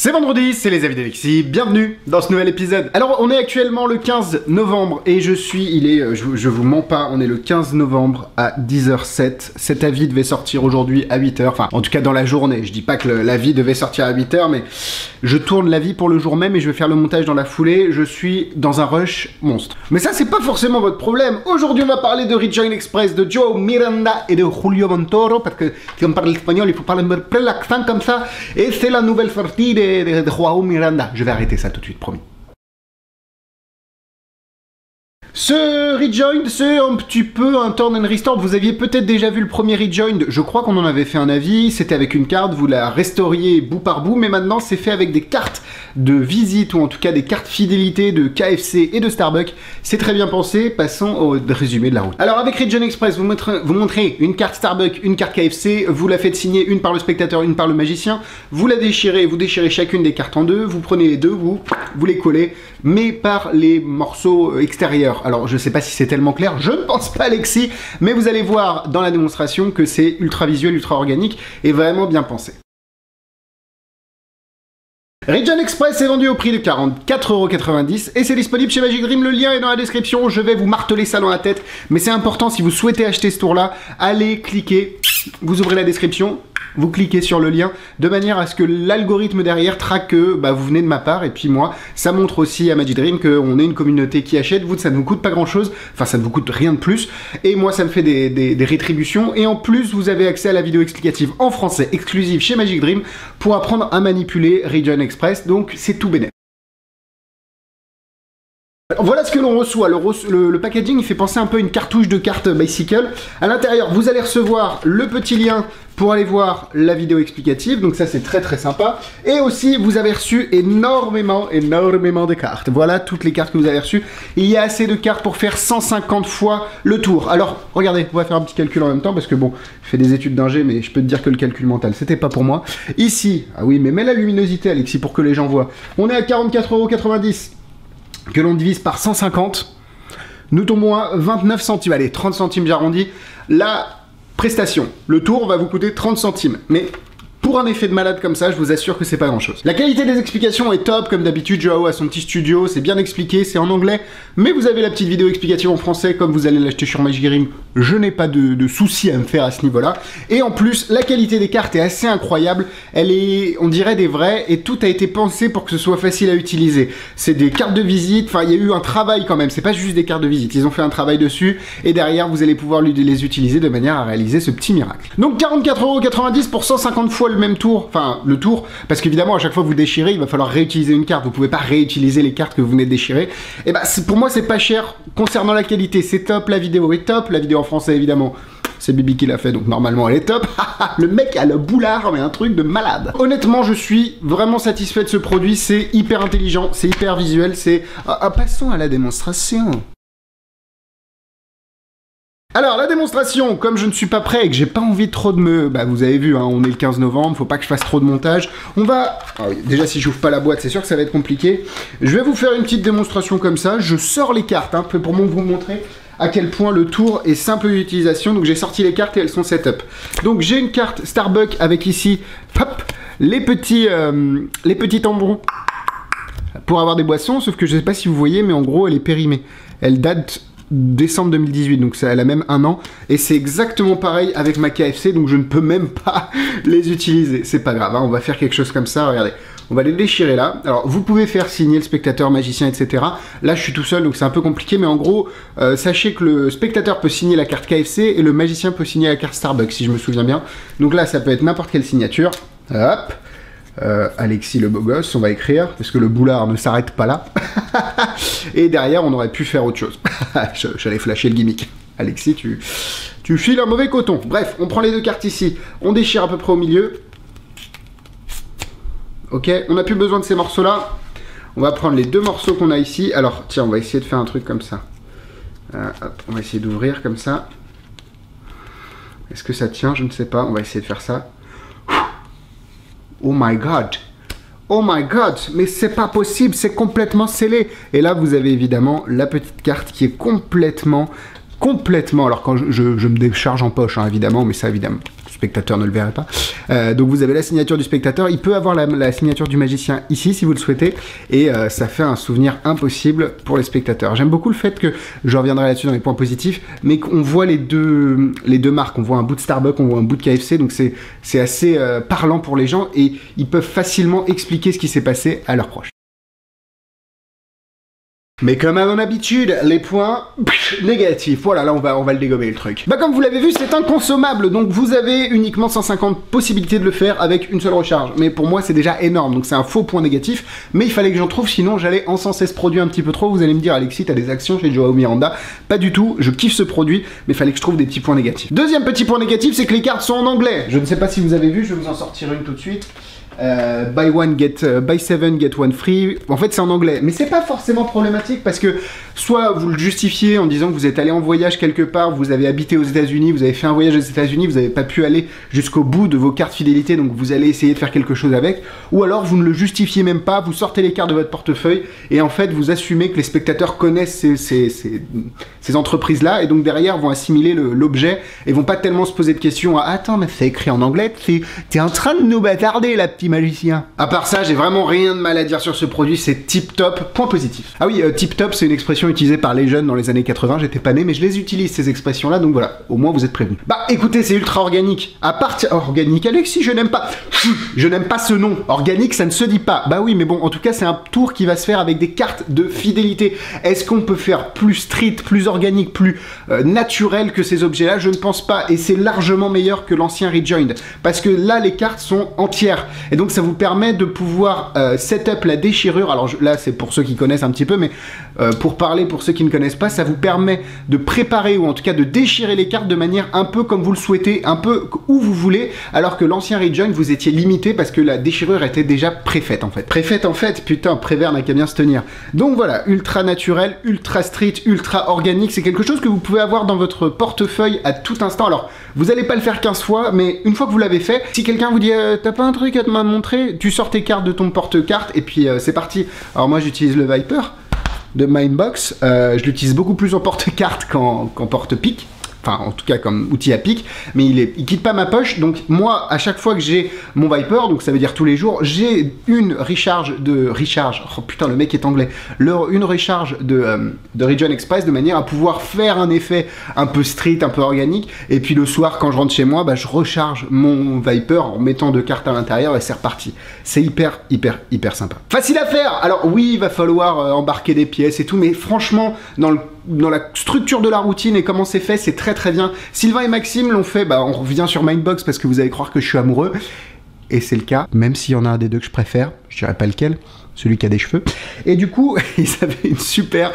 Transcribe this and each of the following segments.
C'est vendredi, c'est les avis d'Alexis, bienvenue dans ce nouvel épisode. Alors on est actuellement le 15 novembre et je vous mens pas, on est le 15 novembre à 10h07. Cet avis devait sortir aujourd'hui à 8h, enfin en tout cas dans la journée. Je dis pas que l'avis devait sortir à 8h, mais je tourne l'avis pour le jour même et je vais faire le montage dans la foulée. Je suis dans un rush monstre. Mais ça c'est pas forcément votre problème. Aujourd'hui on va parler de Rejoin Express, de Joao Miranda et de Julio Montoro, parce que si on parle espagnol il faut parler un peu l'accent comme ça, et c'est la nouvelle sortie de Joao Miranda. Je vais arrêter ça tout de suite, promis. Ce Rejoined, c'est un petit peu un turn and restore. Vous aviez peut-être déjà vu le premier Rejoined, je crois qu'on en avait fait un avis, c'était avec une carte, vous la restauriez bout par bout, mais maintenant c'est fait avec des cartes de visite, ou en tout cas des cartes fidélité de KFC et de Starbucks. C'est très bien pensé, passons au résumé de la route. Alors avec Rejoin Express, vous montrez une carte Starbucks, une carte KFC, vous la faites signer une par le spectateur, une par le magicien, vous la déchirez, vous déchirez chacune des cartes en deux, vous prenez les deux, vous les collez, mais par les morceaux extérieurs. Alors je sais pas si c'est tellement clair, je ne pense pas Alexis, mais vous allez voir dans la démonstration que c'est ultra visuel, ultra organique et vraiment bien pensé. Rejoin Express est vendu au prix de 44,90 € et c'est disponible chez Magic Dream, le lien est dans la description, je vais vous marteler ça dans la tête, mais c'est important, si vous souhaitez acheter ce tour-là, allez cliquer, vous ouvrez la description, vous cliquez sur le lien, de manière à ce que l'algorithme derrière traque que vous venez de ma part, et puis moi, ça montre aussi à Magic Dream qu'on est une communauté qui achète, vous, ça ne vous coûte pas grand-chose, enfin ça ne vous coûte rien de plus, et moi ça me fait des rétributions, et en plus vous avez accès à la vidéo explicative en français, exclusive chez Magic Dream, pour apprendre à manipuler Rejoin Express, donc c'est tout bénéf. Voilà ce que l'on reçoit. Le packaging il fait penser un peu à une cartouche de carte Bicycle. À l'intérieur, vous allez recevoir le petit lien pour aller voir la vidéo explicative. Donc ça, c'est très très sympa. Et aussi, vous avez reçu énormément de cartes. Voilà toutes les cartes que vous avez reçues. Il y a assez de cartes pour faire 150 fois le tour. Alors, regardez, on va faire un petit calcul en même temps parce que bon, je fais des études d'ingé, mais je peux te dire que le calcul mental, c'était pas pour moi. Ici, ah oui, mais mets la luminosité, Alexis, pour que les gens voient. On est à 44,90 € que l'on divise par 150, nous tombons à 29 centimes, allez, 30 centimes j'arrondis, la prestation, le tour va vous coûter 30 centimes, mais pour un effet de malade comme ça, je vous assure que c'est pas grand chose. La qualité des explications est top, comme d'habitude, Joao a son petit studio, c'est bien expliqué, c'est en anglais, mais vous avez la petite vidéo explicative en français, comme vous allez l'acheter sur Magic Dream, je n'ai pas de soucis à me faire à ce niveau-là. Et en plus, la qualité des cartes est assez incroyable, elle est, on dirait, des vraies, et tout a été pensé pour que ce soit facile à utiliser. C'est des cartes de visite, enfin, il y a eu un travail quand même, c'est pas juste des cartes de visite, ils ont fait un travail dessus, et derrière, vous allez pouvoir les utiliser de manière à réaliser ce petit miracle. Donc 44,90 € pour 150 fois le même tour, enfin le tour, parce qu'évidemment à chaque fois que vous déchirez, il va falloir réutiliser une carte, vous pouvez pas réutiliser les cartes que vous venez de déchirer, et pour moi c'est pas cher. Concernant la qualité, c'est top, la vidéo est top, la vidéo en français évidemment, c'est Bibi qui l'a fait, donc normalement elle est top. Le mec a le boulard, mais un truc de malade. Honnêtement, je suis vraiment satisfait de ce produit, c'est hyper intelligent, c'est hyper visuel, c'est... passons à la démonstration. Alors, la démonstration, comme je ne suis pas prêt et que j'ai pas envie trop de me... vous avez vu, hein, on est le 15 novembre, faut pas que je fasse trop de montage. On va... Ah oui, déjà, si j'ouvre pas la boîte, c'est sûr que ça va être compliqué. Je vais vous faire une petite démonstration comme ça. Je sors les cartes, hein, pour vous montrer à quel point le tour est simple d'utilisation. Donc, j'ai sorti les cartes et elles sont setup. Donc, j'ai une carte Starbucks avec ici, hop, les petits tambours pour avoir des boissons, sauf que je sais pas si vous voyez, mais en gros, elle est périmée. Elle date... décembre 2018, donc ça, elle a même un an, et c'est exactement pareil avec ma KFC, donc je ne peux même pas les utiliser. C'est pas grave, hein, on va faire quelque chose comme ça, regardez. On va les déchirer là. Alors, vous pouvez faire signer le spectateur, magicien, etc. Là, je suis tout seul, donc c'est un peu compliqué, mais en gros, sachez que le spectateur peut signer la carte KFC et le magicien peut signer la carte Starbucks, si je me souviens bien. Donc là, ça peut être n'importe quelle signature. Hop. Alexis le beau gosse, on va écrire, parce que le boulard ne s'arrête pas là. Et derrière, on aurait pu faire autre chose. J'allais flasher le gimmick. Alexis, tu files un mauvais coton. Bref, on prend les deux cartes ici, on déchire à peu près au milieu. Ok, on n'a plus besoin de ces morceaux-là. On va prendre les deux morceaux qu'on a ici. Alors, tiens, on va essayer de faire un truc comme ça. Hop, on va essayer d'ouvrir comme ça. Est-ce que ça tient? Je ne sais pas, on va essayer de faire ça. Oh my god! Oh my god! Mais c'est pas possible, c'est complètement scellé! Et là, vous avez évidemment la petite carte qui est complètement complètement, alors quand je me décharge en poche, hein, évidemment, mais ça, évidemment, le spectateur ne le verrait pas. Donc vous avez la signature du spectateur, il peut avoir la signature du magicien ici, si vous le souhaitez, et ça fait un souvenir impossible pour les spectateurs. J'aime beaucoup le fait que, je reviendrai là-dessus dans les points positifs, mais qu'on voit les deux marques, on voit un bout de Starbucks, on voit un bout de KFC, donc c'est assez parlant pour les gens, et ils peuvent facilement expliquer ce qui s'est passé à leurs proches. Mais comme à mon habitude, les points négatifs. Voilà, là on va le dégommer le truc. Bah comme vous l'avez vu, c'est inconsommable, donc vous avez uniquement 150 possibilités de le faire avec une seule recharge. Mais pour moi c'est déjà énorme, donc c'est un faux point négatif, mais il fallait que j'en trouve, sinon j'allais encenser ce produit un petit peu trop. Vous allez me dire, Alexis, t'as des actions chez Joao Miranda. Pas du tout, je kiffe ce produit, mais il fallait que je trouve des petits points négatifs. Deuxième petit point négatif, c'est que les cartes sont en anglais. Je ne sais pas si vous avez vu, je vais vous en sortir une tout de suite. Buy 7 get 1 free. En fait c'est en anglais, mais c'est pas forcément problématique parce que soit vous le justifiez en disant que vous êtes allé en voyage quelque part, vous avez habité aux États-Unis, vous avez fait un voyage aux États-Unis, vous n'avez pas pu aller jusqu'au bout de vos cartes fidélité, donc vous allez essayer de faire quelque chose avec, ou alors vous ne le justifiez même pas, vous sortez les cartes de votre portefeuille et en fait vous assumez que les spectateurs connaissent ces entreprises-là et donc derrière vont assimiler l'objet et vont pas tellement se poser de questions à attends mais c'est écrit en anglais, t'es en train de nous bâtarder la petite magicien. À part ça, j'ai vraiment rien de mal à dire sur ce produit, c'est tip top, point positif. Ah oui, tip top, c'est une expression utilisée par les jeunes dans les années 80, j'étais pas né, mais je les utilise ces expressions-là, donc voilà, au moins vous êtes prévenus. Bah écoutez, c'est ultra organique. À part organique, Alexis, je n'aime pas ce nom. Organique, ça ne se dit pas. Bah oui, mais bon, en tout cas, c'est un tour qui va se faire avec des cartes de fidélité. Est-ce qu'on peut faire plus street, plus organique, plus naturel que ces objets-là? Je ne pense pas, et c'est largement meilleur que l'ancien Rejoined, parce que là, les cartes sont entières, et donc ça vous permet de pouvoir setup la déchirure. Alors là c'est pour ceux qui connaissent un petit peu, mais pour parler pour ceux qui ne connaissent pas, ça vous permet de préparer ou en tout cas de déchirer les cartes de manière un peu comme vous le souhaitez, un peu où vous voulez, alors que l'ancien Rejoin vous étiez limité parce que la déchirure était déjà préfaite en fait. Préfaite en fait, putain, Prévert n'a qu'à bien se tenir. Donc voilà, ultra naturel, ultra street, ultra organique, c'est quelque chose que vous pouvez avoir dans votre portefeuille à tout instant. Alors vous n'allez pas le faire 15 fois, mais une fois que vous l'avez fait, si quelqu'un vous dit t'as pas un truc à te montrer, tu sors tes cartes de ton porte-carte et puis c'est parti. Alors moi j'utilise le Viper de Mindbox, je l'utilise beaucoup plus en porte-carte qu'en porte-pique. Enfin, en tout cas comme outil à pique, mais il quitte pas ma poche, donc moi, à chaque fois que j'ai mon Viper, donc ça veut dire tous les jours, j'ai une recharge, oh putain, le mec est anglais, une recharge de Region Express, de manière à pouvoir faire un effet un peu street, un peu organique, et puis le soir, quand je rentre chez moi, bah, je recharge mon Viper en mettant 2 cartes à l'intérieur, et c'est reparti. C'est hyper sympa. Facile à faire. Alors oui, il va falloir embarquer des pièces et tout, mais franchement, dans la structure de la routine et comment c'est fait, c'est très bien. Sylvain et Maxime l'ont fait, bah on revient sur Mindbox parce que vous allez croire que je suis amoureux, et c'est le cas, même s'il y en a un des deux que je préfère, je dirais pas lequel, celui qui a des cheveux, et du coup, ils avaient une super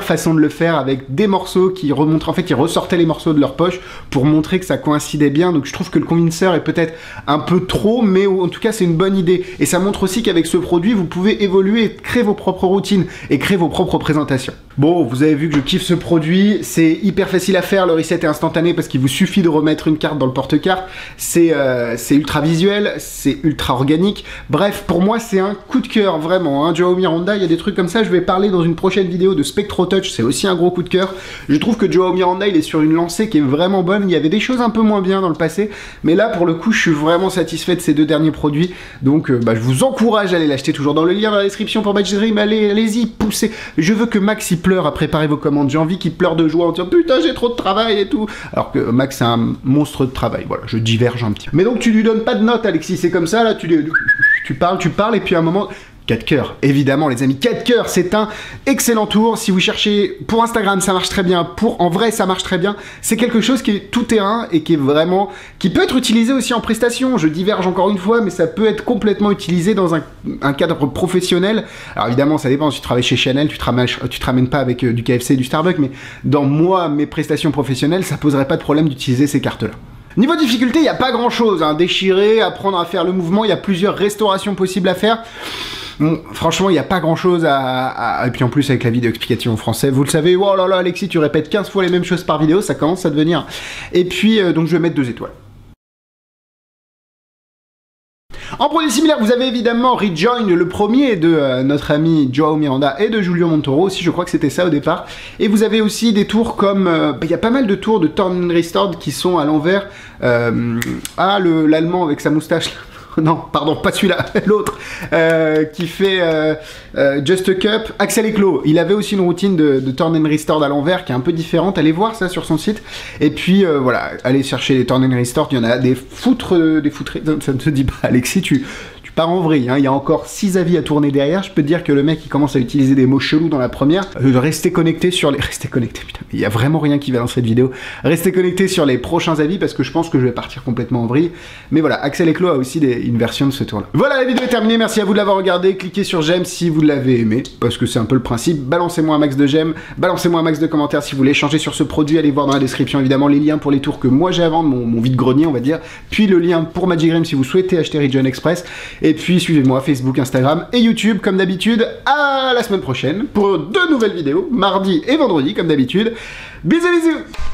façon de le faire avec des morceaux qui remontrent, en fait, ils ressortaient les morceaux de leur poche pour montrer que ça coïncidait bien, donc je trouve que le convinceur est peut-être un peu trop, mais en tout cas, c'est une bonne idée, et ça montre aussi qu'avec ce produit, vous pouvez évoluer et créer vos propres routines, et créer vos propres présentations. Bon, vous avez vu que je kiffe ce produit, c'est hyper facile à faire, le reset est instantané parce qu'il vous suffit de remettre une carte dans le porte-carte, c'est ultra visuel, c'est ultra organique, bref, pour moi, c'est un coup de cœur, vraiment, hein. Joao Miranda, il y a des trucs comme ça, je vais parler dans une prochaine vidéo de Spectro Touch, c'est aussi un gros coup de cœur. Je trouve que Joao Miranda, il est sur une lancée qui est vraiment bonne, il y avait des choses un peu moins bien dans le passé, mais là, pour le coup, je suis vraiment satisfait de ces deux derniers produits, donc bah, je vous encourage à aller l'acheter, toujours dans le lien dans la description pour Magic Dream, allez-y, poussez. Je veux que Max, il pleure à préparer vos commandes, j'ai envie qu'il pleure de joie en disant putain, j'ai trop de travail et tout, alors que Max, c'est un monstre de travail, voilà, je diverge un petit peu. Mais donc, tu lui donnes pas de notes, Alexis, c'est comme ça, là, tu parles, et puis à un moment... 4 cœurs, évidemment les amis, 4 cœurs, c'est un excellent tour. Si vous cherchez pour Instagram, ça marche très bien, en vrai ça marche très bien. C'est quelque chose qui est tout terrain et qui est vraiment, qui peut être utilisé aussi en prestation. Je diverge encore une fois, mais ça peut être complètement utilisé dans un cadre professionnel. Alors évidemment, ça dépend. Si tu travailles chez Chanel, tu te ramènes pas avec du KFC et du Starbucks, mais dans mes prestations professionnelles, ça poserait pas de problème d'utiliser ces cartes-là. Niveau difficulté, il n'y a pas grand chose, hein. Déchirer, apprendre à faire le mouvement, il y a plusieurs restaurations possibles à faire. Bon, franchement, il n'y a pas grand chose Et puis en plus, avec la vidéo explicative en français, vous le savez, oh là là, Alexis, tu répètes 15 fois les mêmes choses par vidéo, ça commence à devenir... Et puis, donc je vais mettre 2 étoiles. En produit similaire, vous avez évidemment Rejoin, le premier de notre ami Joao Miranda et de Julio Montoro aussi, je crois que c'était ça au départ. Et vous avez aussi des tours comme... il y a pas mal de tours de Torn and Restored qui sont à l'envers. L'allemand avec sa moustache là. Non, pardon, pas celui-là, l'autre, qui fait Just a Cup, Axel Eclos. Il avait aussi une routine de Torn and Restored à l'envers qui est un peu différente. Allez voir ça sur son site. Et puis voilà, allez chercher les Torn and Restored. Il y en a des foutres, ça ne se dit pas, Alexis, tu pars en vrille, hein. Il y a encore 6 avis à tourner derrière. Je peux te dire que le mec il commence à utiliser des mots chelous dans la première. Restez connectés sur les... Restez connectés, putain, il y a vraiment rien qui va dans cette vidéo. Restez connectés sur les prochains avis parce que je pense que je vais partir complètement en vrille. Mais voilà, Axel Eclos a aussi une version de ce tour là. Voilà, la vidéo est terminée, merci à vous de l'avoir regardé. Cliquez sur j'aime si vous l'avez aimé, parce que c'est un peu le principe. Balancez-moi un max de j'aime, balancez-moi un max de commentaires si vous voulez échanger sur ce produit. Allez voir dans la description évidemment les liens pour les tours que moi j'ai à vendre, mon vide-grenier on va dire. Puis le lien pour Magic Grim si vous souhaitez acheter Rejoin Express. Et puis suivez-moi Facebook, Instagram et YouTube comme d'habitude. À la semaine prochaine pour 2 nouvelles vidéos, mardi et vendredi comme d'habitude. Bisous bisous.